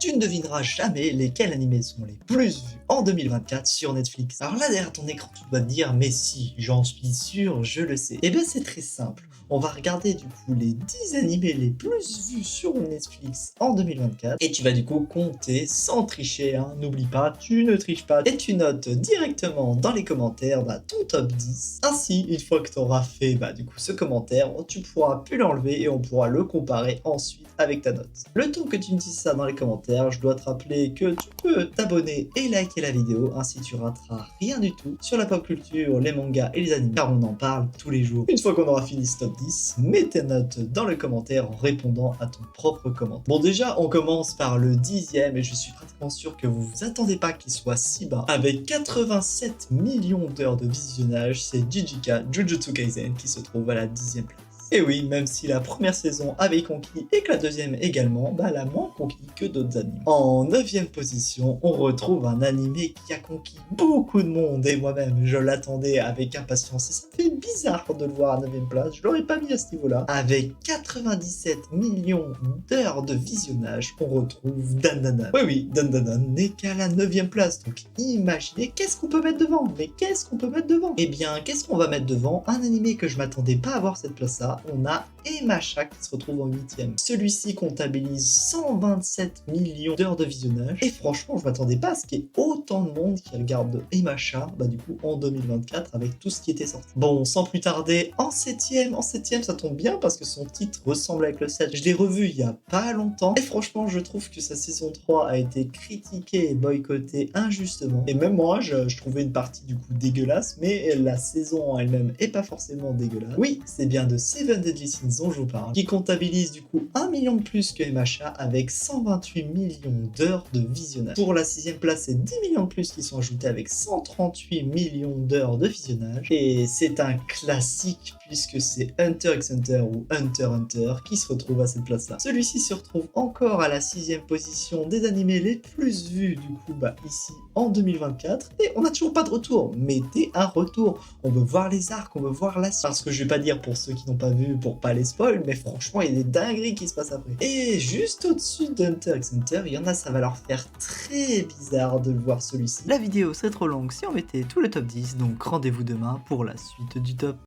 tu ne devineras jamais lesquels animés sont les plus vus en 2024 sur Netflix. Alors là, derrière ton écran, tu dois te dire, mais si, j'en suis sûr, je le sais. Eh bien, c'est très simple. On va regarder du coup les 10 animés les plus vus sur Netflix en 2024 et tu vas du coup compter sans tricher, hein. N'oublie pas, tu ne triches pas et tu notes directement dans les commentaires ton top 10. Ainsi, une fois que tu auras fait du coup ce commentaire, tu pourras plus l'enlever et on pourra le comparer ensuite avec ta note. Le temps que tu me dises ça dans les commentaires, je dois te rappeler que tu peux t'abonner et liker la vidéo, ainsi tu rateras rien du tout sur la pop culture, les mangas et les animés, car on en parle tous les jours. Une fois qu'on aura fini ce top 10, mets tes notes dans le commentaire en répondant à ton propre commentaire. Bon, déjà, on commence par le 10e et je suis pratiquement sûr que vous vous attendez pas qu'il soit si bas. Avec 87 millions d'heures de visionnage, c'est Jujutsu Kaisen qui se trouve à la 10e place. Et oui, même si la première saison avait conquis et que la deuxième également, elle a moins conquis que d'autres animés. En 9e position, on retrouve un animé qui a conquis beaucoup de monde et moi-même, je l'attendais avec impatience et ça me fait bizarre de le voir à 9e place, je l'aurais pas mis à ce niveau-là. Avec 97 millions d'heures de visionnage, on retrouve Dandadan. Oui, Dandadan n'est qu'à la 9e place, donc imaginez qu'est-ce qu'on peut mettre devant. Mais qu'est-ce qu'on peut mettre devant? Eh bien, qu'est-ce qu'on va mettre devant? Un animé que je m'attendais pas à voir cette place-là. On a Emacha qui se retrouve en 8e. Celui-ci comptabilise 127 millions d'heures de visionnage. Et franchement, je m'attendais pas à ce qu'il y ait autant de monde qui regarde Emacha, du coup, en 2024 avec tout ce qui était sorti. Bon, sans plus tarder, en 7e, ça tombe bien parce que son titre ressemble avec le 7. Je l'ai revu il y a pas longtemps. Et franchement, je trouve que sa saison 3 a été critiquée et boycottée injustement. Et même moi, je trouvais une partie du coup dégueulasse, mais la saison en elle-même est pas forcément dégueulasse. Oui, c'est bien de Seven Deadly Sins dont je vous parle, qui comptabilise du coup 1 million de plus que Emacha avec 128 millions d'heures de visionnage. Pour la 6e place, c'est 10 millions de plus qui sont ajoutés avec 138 millions d'heures de visionnage. Et c'est un classique puisque c'est Hunter x Hunter ou Hunter x Hunter qui se retrouve à cette place-là. Celui-ci se retrouve encore à la 6e position des animés les plus vus du coup ici en 2024. Et on n'a toujours pas de retour. Mettez un retour. On veut voir les arcs, on veut voir la suite. Parce que je vais pas dire pour ceux qui n'ont pas vu, pour pas les spoil, mais franchement, il y a des dingueries qui se passent après. Et juste au-dessus d'Hunter x Hunter, il y en a, ça va leur faire très bizarre de voir celui-ci. La vidéo serait trop longue si on mettait tout le top 10, donc rendez-vous demain pour la suite du top.